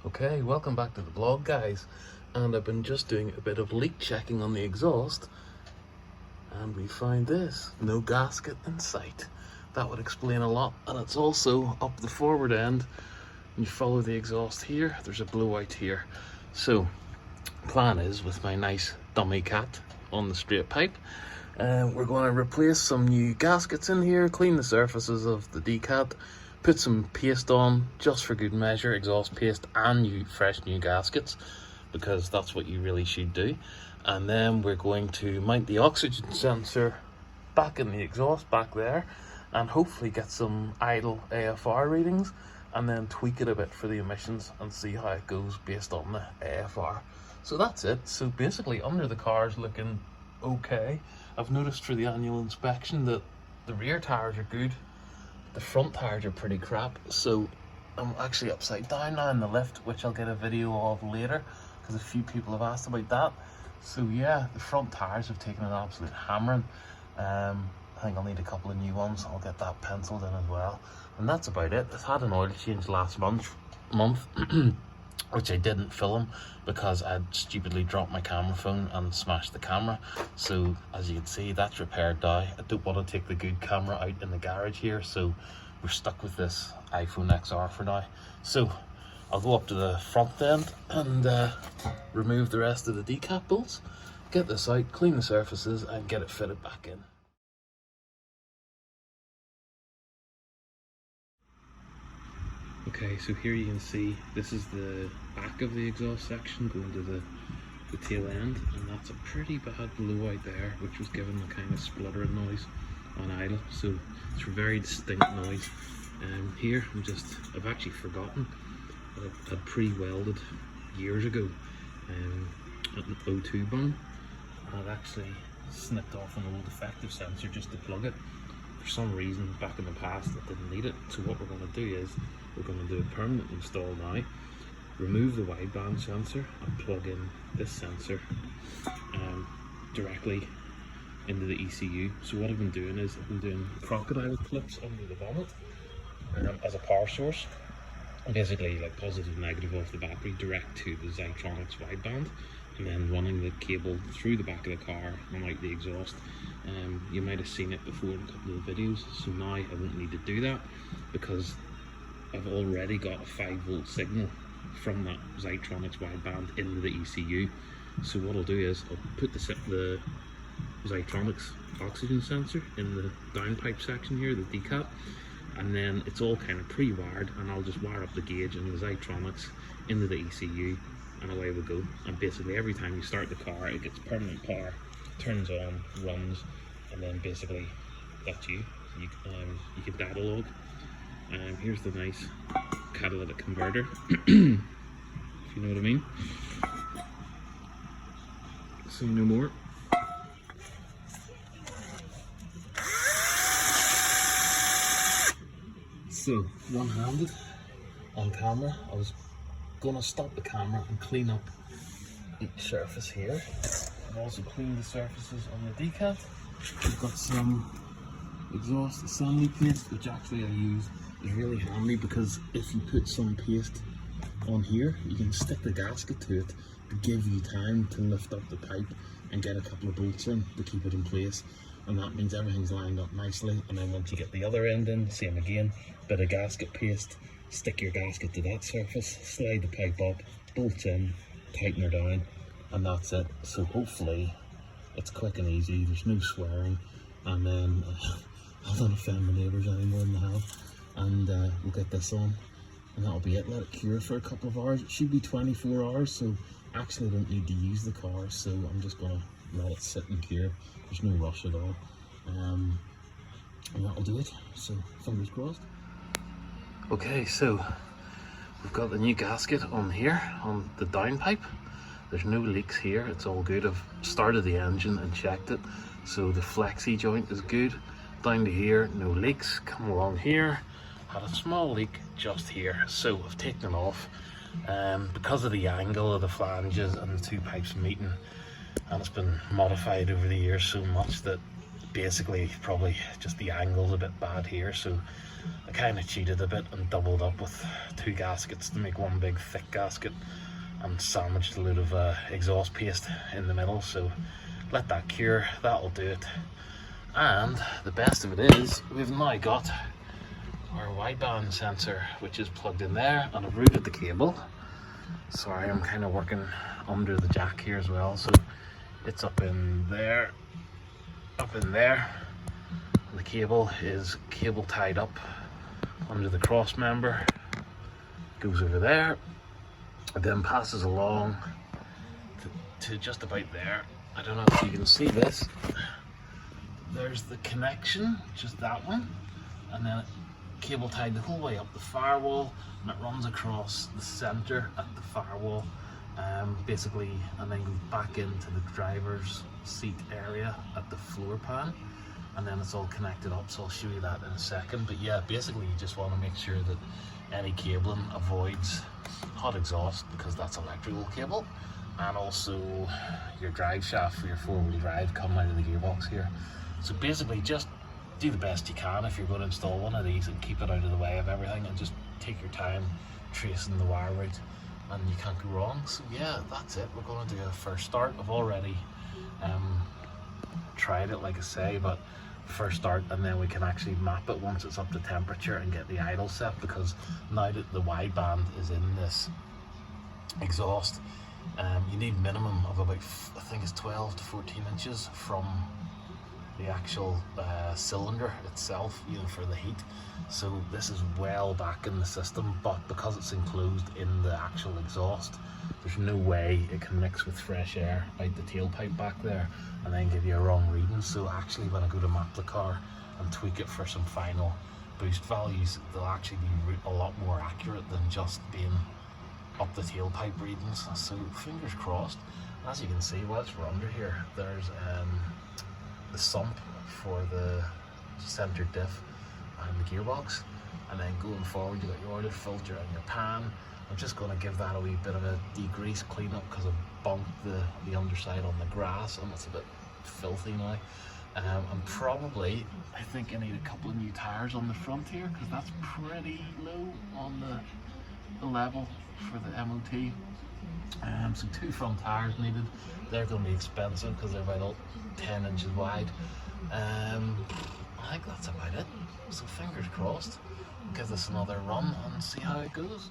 Okay, welcome back to the vlog, guys. And I've been just doing a bit of leak checking on the exhaust, and we find this: no gasket in sight. That would explain a lot. And it's also up the forward end. You follow the exhaust here, there's a blowout here. So plan is, with my nice dummy cat on the straight pipe, we're going to replace some new gaskets in here, clean the surfaces of the decat, put some paste on just for good measure, exhaust paste and fresh new gaskets, because that's what you really should do. And then we're going to mount the oxygen sensor back in the exhaust back there, and hopefully get some idle AFR readings, and then tweak it a bit for the emissions and see how it goes based on the AFR. So that's it. So basically under the car's looking okay. I've noticed for the annual inspection that the rear tires are good, the front tires are pretty crap. So I'm actually upside down now in the lift, which I'll get a video of later because a few people have asked about that. So yeah, the front tires have taken an absolute hammering. I think I'll need a couple of new ones. I'll get that penciled in as well. And that's about it. I've had an oil change last month which I didn't film because I'd stupidly dropped my camera phone and smashed the camera. So as you can see, that's repaired now. I don't want to take the good camera out in the garage here, so we're stuck with this iPhone XR for now. So I'll go up to the front end and remove the rest of the decap bolts, get this out, clean the surfaces and get it fitted back in. Okay, so here you can see this is the back of the exhaust section going to the tail end, and that's a pretty bad blowout there, which was giving the kind of spluttering noise on idle. So it's a very distinct noise. Here I've actually forgotten that I'd pre-welded years ago at an O2 bung, and I'd actually snipped off an old defective sensor just to plug it. For some reason back in the past I didn't need it, so what we're going to do is we're going to do a permanent install now, remove the wideband sensor and plug in this sensor directly into the ECU. So what I've been doing is I've been doing crocodile clips under the bonnet as a power source, basically like positive negative off the battery direct to the Zytronics wideband, and then running the cable through the back of the car and out the exhaust. You might have seen it before in a couple of videos, so now I won't need to do that because I've already got a 5-volt signal from that Zytronics wideband into the ECU. So what I'll do is I'll put the Zytronics oxygen sensor in the downpipe section here, the decat, and then it's all kind of pre-wired, and I'll just wire up the gauge and the Zytronics into the ECU, and away we go. And basically every time you start the car it gets permanent power, turns on, runs, and then basically that's you can data log. Here's the nice catalytic converter, if you know what I mean. Say no more. So, one-handed on camera, I was gonna stop the camera and clean up each surface here. I've also cleaned the surfaces on the decat. We've got some exhaust assembly paste, which actually I use is really handy because if you put some paste on here, you can stick the gasket to it to give you time to lift up the pipe and get a couple of bolts in to keep it in place, and that means everything's lined up nicely. And then once you get the other end in, same again, bit of gasket paste, stick your gasket to that surface, slide the pipe up, bolts in, tighten her down, and that's it. So hopefully it's quick and easy, there's no swearing, and then I don't offend my neighbours any more than I have, and we'll get this on and that'll be it. Let it cure for a couple of hours. It should be 24 hours, so actually I don't need to use the car, so I'm just gonna let it sit and cure. There's no rush at all, and that'll do it, so fingers crossed. Okay, so we've got the new gasket on here on the downpipe. There's no leaks here, it's all good. I've started the engine and checked it, so the flexi joint is good. Down to here, no leaks. Come along here, had a small leak just here, so I've taken it off because of the angle of the flanges and the two pipes meeting, and it's been modified over the years so much that basically probably just the angle's a bit bad here, so I kind of cheated a bit and doubled up with 2 gaskets to make one big thick gasket and sandwiched a load of exhaust paste in the middle. So let that cure, that'll do it. And the best of it is we've now got our wideband sensor, which is plugged in there, and I've routed the cable. Sorry, I'm kind of working under the jack here as well, so it's up in there, and the cable is cable tied up under the cross member, goes over there, and then passes along to just about there. I don't know if you can see this. There's the connection, just that one, and then cable tied the whole way up the firewall, and it runs across the center at the firewall, basically, and then goes back into the driver's seat area at the floor pan, and then it's all connected up. So I'll show you that in a second. But yeah, basically you just want to make sure that any cabling avoids hot exhaust, because that's electrical cable, and also your drive shaft for your 4-wheel drive coming out of the gearbox here. So basically just do the best you can if you're going to install one of these, and keep it out of the way of everything, and just take your time tracing the wire route, and you can't go wrong. So yeah, that's it. We're going to do a first start. I've already tried it, like I say, but first start, and then we can actually map it once it's up to temperature and get the idle set, because now that the wideband is in this exhaust, you need minimum of about, I think it's 12 to 14 inches from the actual cylinder itself, you know, for the heat. So this is well back in the system, but because it's enclosed in the actual exhaust, there's no way it can mix with fresh air out the tailpipe back there and then give you a wrong reading. So actually when I go to map the car and tweak it for some final boost values, they'll actually be a lot more accurate than just being up the tailpipe readings. So fingers crossed. As you can see, whilst we're under here, there's the sump for the center diff and the gearbox, and then going forward you got your oil filter and your pan. I'm just going to give that a wee bit of a degrease cleanup because I bumped the underside on the grass and it's a bit filthy now. And probably, I think I need a couple of new tires on the front here, because that's pretty low on the level for the MOT. So 2 front tires needed. They're going to be expensive because they're about 10 inches wide. I think that's about it. So fingers crossed, give this another run and see how it goes.